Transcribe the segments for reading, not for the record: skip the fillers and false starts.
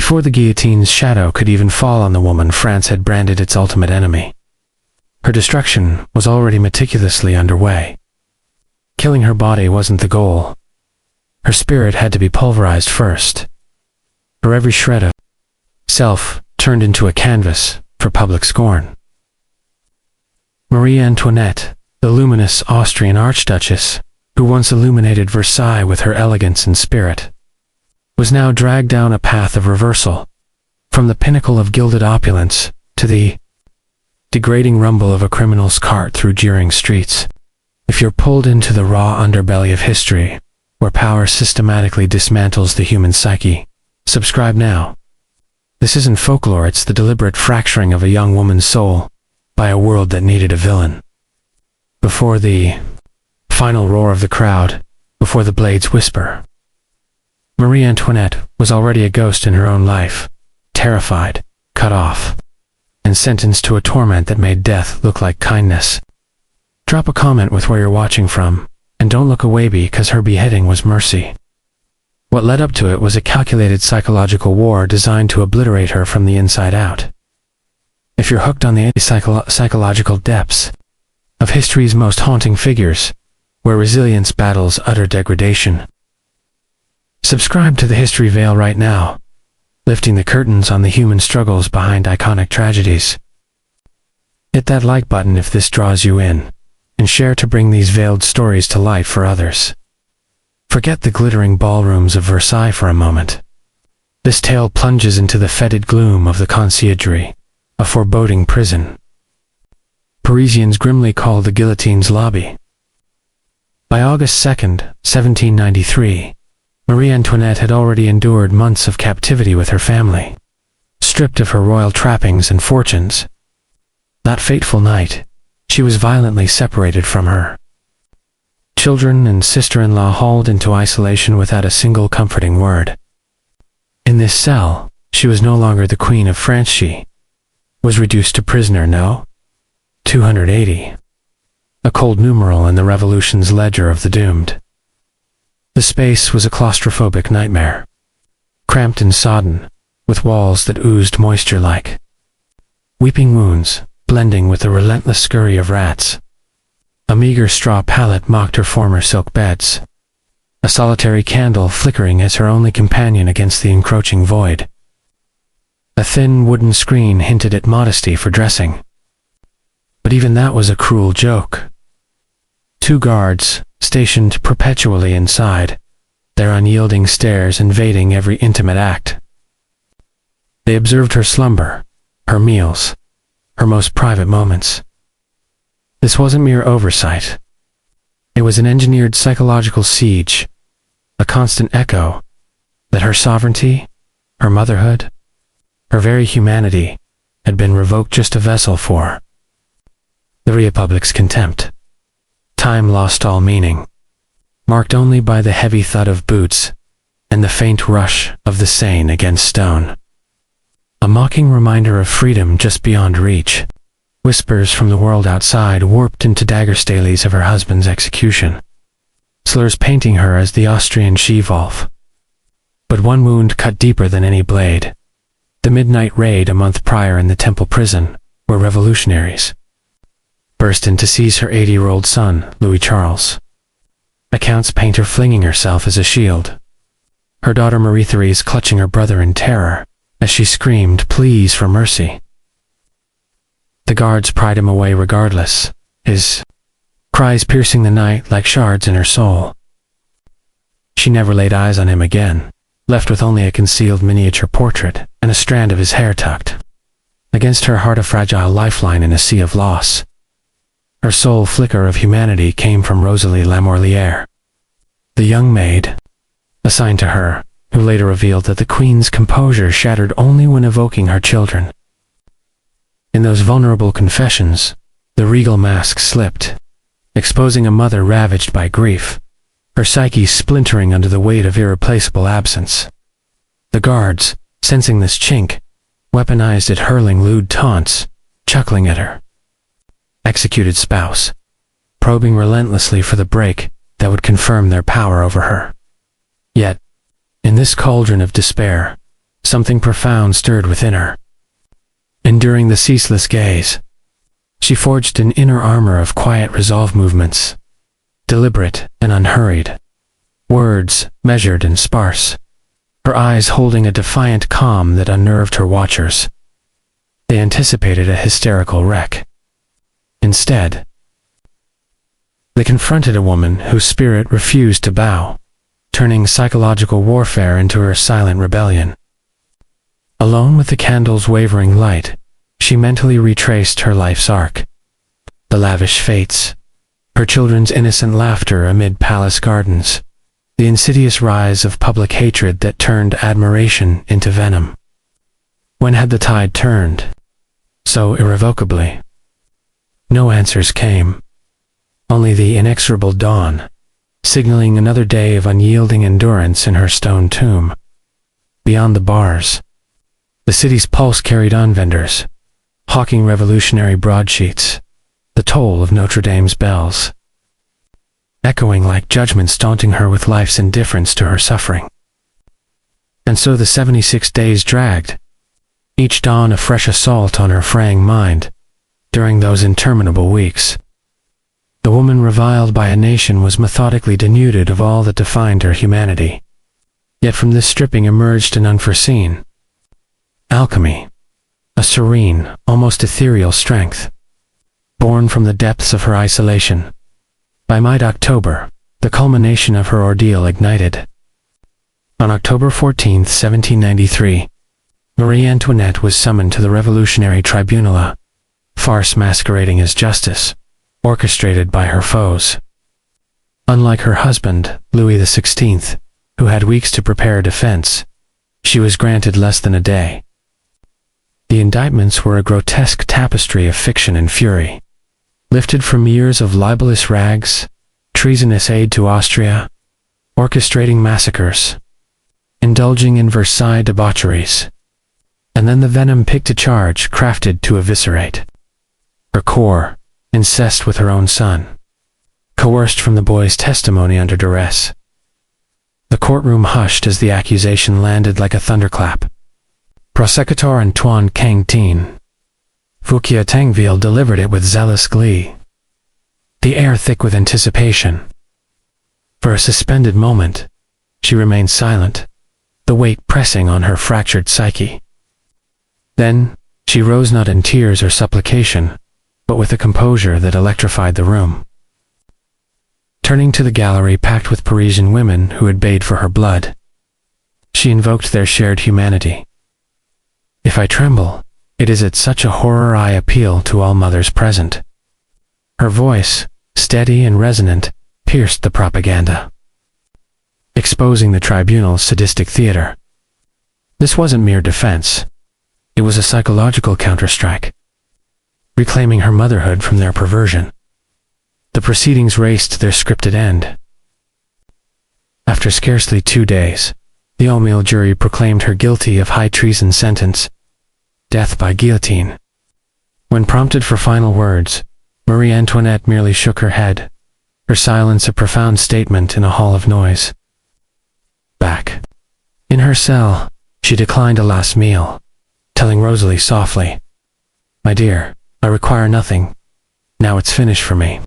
Before the guillotine's shadow could even fall on the woman France had branded its ultimate enemy. Her destruction was already meticulously underway. Killing her body wasn't the goal. Her spirit had to be pulverized first. Her every shred of self turned into a canvas for public scorn. Marie Antoinette, the luminous Austrian archduchess, who once illuminated Versailles with her elegance and spirit, was now dragged down a path of reversal, from the pinnacle of gilded opulence to the degrading rumble of a criminal's cart through jeering streets. If you're pulled into the raw underbelly of history, where power systematically dismantles the human psyche, subscribe now. This isn't folklore, it's the deliberate fracturing of a young woman's soul by a world that needed a villain. Before the final roar of the crowd, before the blades whisper, Marie Antoinette was already a ghost in her own life, terrified, cut off, and sentenced to a torment that made death look like kindness. Drop a comment with where you're watching from, and don't look away because her beheading was mercy. What led up to it was a calculated psychological war designed to obliterate her from the inside out. If you're hooked on the psychological depths of history's most haunting figures, where resilience battles utter degradation, subscribe to the History Veil right now, lifting the curtains on the human struggles behind iconic tragedies. Hit that like button if this draws you in, and share to bring these veiled stories to light for others. Forget the glittering ballrooms of Versailles for a moment. This tale plunges into the fetid gloom of the Conciergerie, a foreboding prison Parisians grimly call the guillotine's lobby. By August 2nd, 1793, Marie Antoinette had already endured months of captivity with her family, stripped of her royal trappings and fortunes. That fateful night, she was violently separated from her children and sister-in-law, hauled into isolation without a single comforting word. In this cell, she was no longer the Queen of France. She was reduced to prisoner no. 280. A cold numeral in the Revolution's ledger of the doomed. The space was a claustrophobic nightmare, cramped and sodden, with walls that oozed moisture like weeping wounds, blending with the relentless scurry of rats. A meager straw pallet mocked her former silk beds, a solitary candle flickering as her only companion against the encroaching void. A thin wooden screen hinted at modesty for dressing, but even that was a cruel joke. 2 guards, stationed perpetually inside, their unyielding stares invading every intimate act. They observed her slumber, her meals, her most private moments. This wasn't mere oversight. It was an engineered psychological siege, a constant echo that her sovereignty, her motherhood, her very humanity had been revoked, just a vessel for the Republic's contempt. Time lost all meaning, marked only by the heavy thud of boots and the faint rush of the Seine against stone. A mocking reminder of freedom just beyond reach. Whispers from the world outside warped into dagger stelees of her husband's execution, slurs painting her as the Austrian she-wolf. But one wound cut deeper than any blade. The midnight raid a month prior in the Temple prison, where revolutionaries burst in to seize her 80-year-old son, Louis Charles. Accounts paint her flinging herself as a shield, her daughter Marie-Therese clutching her brother in terror as she screamed pleas for mercy. The guards pried him away regardless, his cries piercing the night like shards in her soul. She never laid eyes on him again, left with only a concealed miniature portrait and a strand of his hair tucked against her heart, a fragile lifeline in a sea of loss. Her sole flicker of humanity came from Rosalie Lamorlière, the young maid assigned to her, who later revealed that the Queen's composure shattered only when evoking her children. In those vulnerable confessions, the regal mask slipped, exposing a mother ravaged by grief, her psyche splintering under the weight of irreplaceable absence. The guards, sensing this chink, weaponized it, hurling lewd taunts, chuckling at her executed spouse, probing relentlessly for the break that would confirm their power over her. Yet, in this cauldron of despair, something profound stirred within her. Enduring the ceaseless gaze, she forged an inner armor of quiet resolve movements, deliberate and unhurried, words measured and sparse, her eyes holding a defiant calm that unnerved her watchers. They anticipated a hysterical wreck. Instead, they confronted a woman whose spirit refused to bow, turning psychological warfare into her silent rebellion. Alone with the candle's wavering light, she mentally retraced her life's arc. The lavish fetes, her children's innocent laughter amid palace gardens, the insidious rise of public hatred that turned admiration into venom. When had the tide turned? So irrevocably. No answers came. Only the inexorable dawn, signaling another day of unyielding endurance in her stone tomb. Beyond the bars, the city's pulse carried on vendors, hawking revolutionary broadsheets, the toll of Notre Dame's bells, echoing like judgments daunting her with life's indifference to her suffering. And so the 76 days dragged, each dawn a fresh assault on her fraying mind. During those interminable weeks, the woman reviled by a nation was methodically denuded of all that defined her humanity. Yet from this stripping emerged an unforeseen alchemy, a serene, almost ethereal strength, born from the depths of her isolation. By mid-October, the culmination of her ordeal ignited. On October 14, 1793, Marie Antoinette was summoned to the revolutionary tribunal, a farce masquerading as justice, orchestrated by her foes. Unlike her husband, Louis XVI, who had weeks to prepare a defense, she was granted less than a day. The indictments were a grotesque tapestry of fiction and fury, lifted from years of libelous rags, treasonous aid to Austria, orchestrating massacres, indulging in Versailles debaucheries, and then the venom picked a charge crafted to eviscerate. Her core, incest with her own son, coerced from the boy's testimony under duress. The courtroom hushed as the accusation landed like a thunderclap. Prosecutor Antoine Cangtin Fouquier Tingueville delivered it with zealous glee, the air thick with anticipation. For a suspended moment, she remained silent, the weight pressing on her fractured psyche. Then, she rose not in tears or supplication, but with a composure that electrified the room. Turning to the gallery packed with Parisian women who had bayed for her blood, she invoked their shared humanity. If I tremble, it is at such a horror I appeal to all mothers present. Her voice, steady and resonant, pierced the propaganda, exposing the tribunal's sadistic theater. This wasn't mere defense. It was a psychological counterstrike, reclaiming her motherhood from their perversion. The proceedings raced their scripted end. After scarcely 2 days, the Aumale jury proclaimed her guilty of high treason sentence, death by guillotine. When prompted for final words, Marie Antoinette merely shook her head, her silence a profound statement in a hall of noise. Back in her cell, she declined a last meal, telling Rosalie softly, "My dear, I require nothing. Now it's finished for me."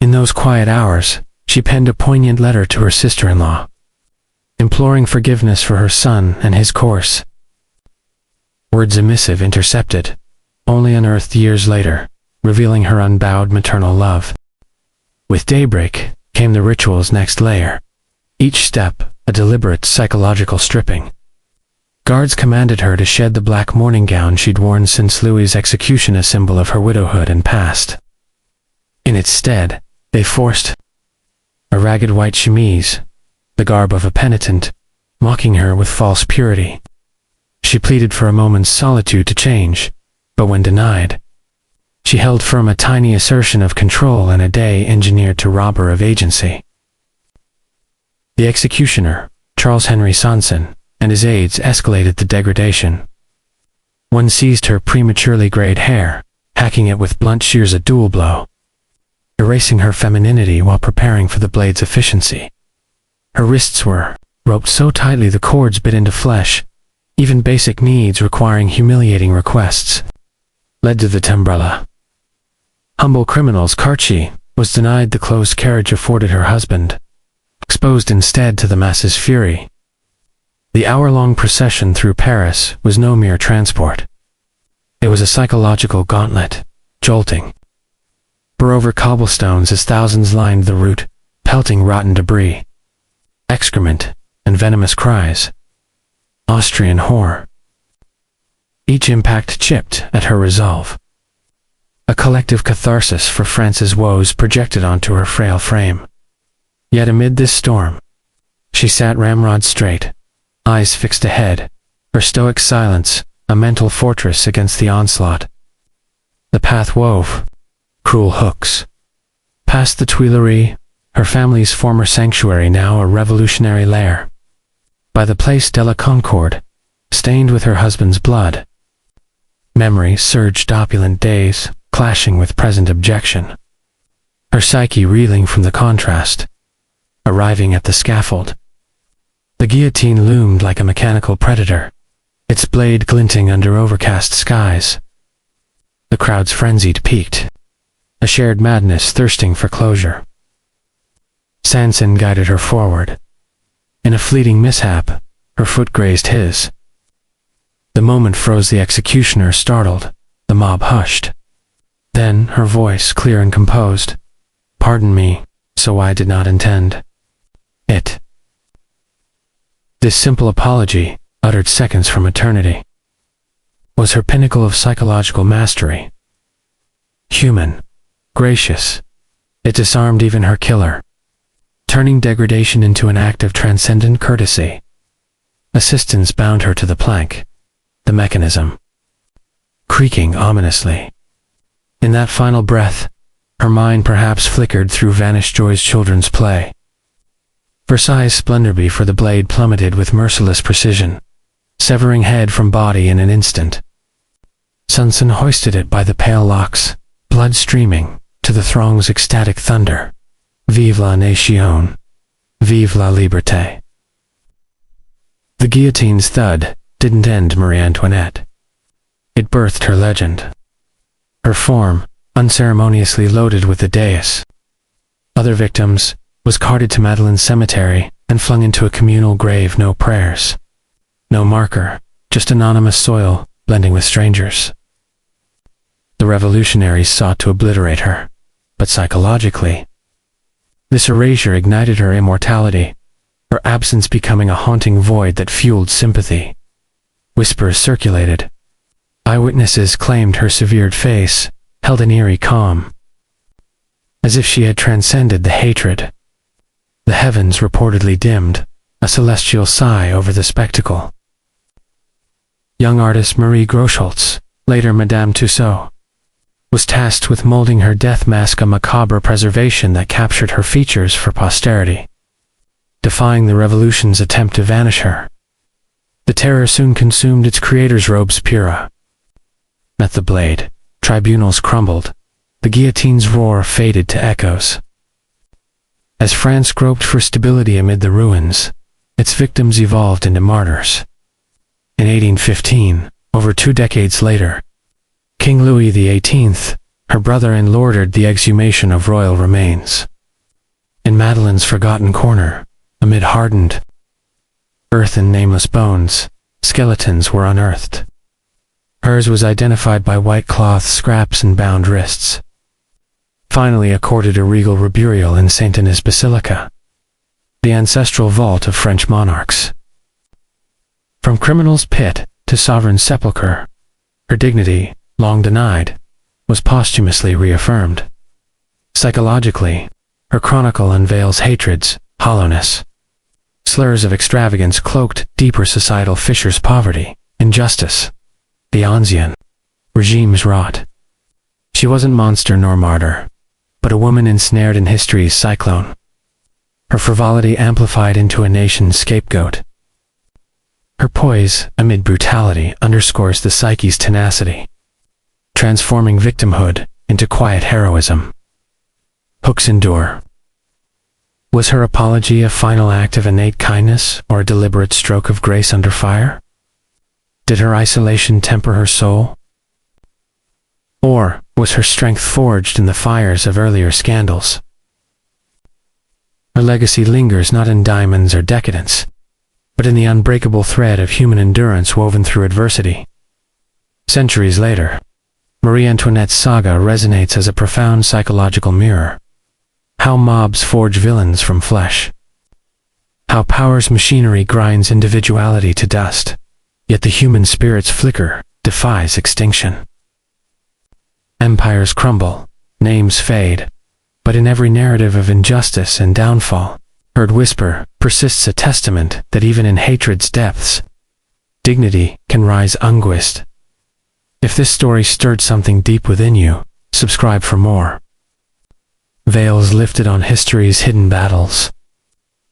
In those quiet hours, she penned a poignant letter to her sister-in-law, imploring forgiveness for her son and his course. Words a missive intercepted, only unearthed years later, revealing her unbowed maternal love. With daybreak came the ritual's next layer, each step a deliberate psychological stripping. Guards commanded her to shed the black mourning gown she'd worn since Louis's execution, a symbol of her widowhood and past. In its stead, they forced a ragged white chemise, the garb of a penitent, mocking her with false purity. She pleaded for a moment's solitude to change, but when denied, she held firm, a tiny assertion of control and a day engineered to rob her of agency. The executioner, Charles Henry Sanson, and his aides escalated the degradation. One seized her prematurely grayed hair, hacking it with blunt shears, a dual blow, erasing her femininity while preparing for the blade's efficiency. Her wrists were roped so tightly the cords bit into flesh, even basic needs requiring humiliating requests, led to the Tembrella. Humble criminals, Carci was denied the closed carriage afforded her husband, exposed instead to the masses' fury. The hour-long procession through Paris was no mere transport. It was a psychological gauntlet, jolting. For over cobblestones as thousands lined the route, pelting rotten debris, excrement, and venomous cries. Austrian whore. Each impact chipped at her resolve. A collective catharsis for France's woes projected onto her frail frame. Yet amid this storm, she sat ramrod straight, eyes fixed ahead, her stoic silence a mental fortress against the onslaught. The path wove cruel hooks. Past the Tuileries, her family's former sanctuary, now a revolutionary lair. By the Place de la Concorde, stained with her husband's blood. Memory surged opulent days, clashing with present abjection. Her psyche reeling from the contrast. Arriving at the scaffold. The guillotine loomed like a mechanical predator, its blade glinting under overcast skies. The crowd's frenzied peaked, a shared madness thirsting for closure. Sanson guided her forward. In a fleeting mishap, her foot grazed his. The moment froze the executioner, startled. The mob hushed. Then, her voice clear and composed. "Pardon me, so I did not intend it." This simple apology, uttered seconds from eternity, was her pinnacle of psychological mastery. Human, gracious, it disarmed even her killer, turning degradation into an act of transcendent courtesy. Assistants bound her to the plank, the mechanism creaking ominously. In that final breath, her mind perhaps flickered through vanished joys, children's play. Versailles' splendor before the blade plummeted with merciless precision, severing head from body in an instant. Sanson hoisted it by the pale locks, blood streaming, to the throng's ecstatic thunder. Vive la nation! Vive la liberté! The guillotine's thud didn't end Marie Antoinette. It birthed her legend. Her form, unceremoniously loaded with the dais. Other victims, was carted to Madeleine's cemetery and flung into a communal grave. No prayers. No marker, just anonymous soil blending with strangers. The revolutionaries sought to obliterate her, but psychologically, this erasure ignited her immortality, her absence becoming a haunting void that fueled sympathy. Whispers circulated. Eyewitnesses claimed her severed face held an eerie calm, as if she had transcended the hatred. The heavens reportedly dimmed, a celestial sigh over the spectacle. Young artist Marie Groschholz, later Madame Tussaud, was tasked with molding her death mask, a macabre preservation that captured her features for posterity, defying the revolution's attempt to vanish her. The terror soon consumed its creator's robes pura. At the blade, tribunals crumbled, the guillotine's roar faded to echoes. As France groped for stability amid the ruins, its victims evolved into martyrs. In 1815, over 2 decades later, King Louis XVIII, her brother-in-law, ordered the exhumation of royal remains. In Madeleine's forgotten corner, amid hardened earth and nameless bones, skeletons were unearthed. Hers was identified by white cloth scraps and bound wrists. Finally accorded a regal reburial in Saint Denis Basilica, the ancestral vault of French monarchs. From criminal's pit to sovereign sepulchre, her dignity, long denied, was posthumously reaffirmed. Psychologically, her chronicle unveils hatred's hollowness. Slurs of extravagance cloaked deeper societal fissures: poverty, injustice, the ancien regime's rot. She wasn't monster nor martyr, but a woman ensnared in history's cyclone. Her frivolity amplified into a nation's scapegoat. Her poise, amid brutality, underscores the psyche's tenacity, transforming victimhood into quiet heroism. Hooks endure. Was her apology a final act of innate kindness or a deliberate stroke of grace under fire? Did her isolation temper her soul? Or was her strength forged in the fires of earlier scandals? Her legacy lingers not in diamonds or decadence, but in the unbreakable thread of human endurance woven through adversity. Centuries later, Marie Antoinette's saga resonates as a profound psychological mirror. How mobs forge villains from flesh. How power's machinery grinds individuality to dust, yet the human spirit's flicker defies extinction. Empires crumble, names fade, but in every narrative of injustice and downfall, heard whisper persists a testament that even in hatred's depths, dignity can rise unguised. If this story stirred something deep within you, subscribe for more. Veils lifted on history's hidden battles.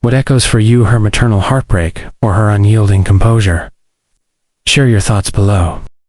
What echoes for you her maternal heartbreak or her unyielding composure? Share your thoughts below.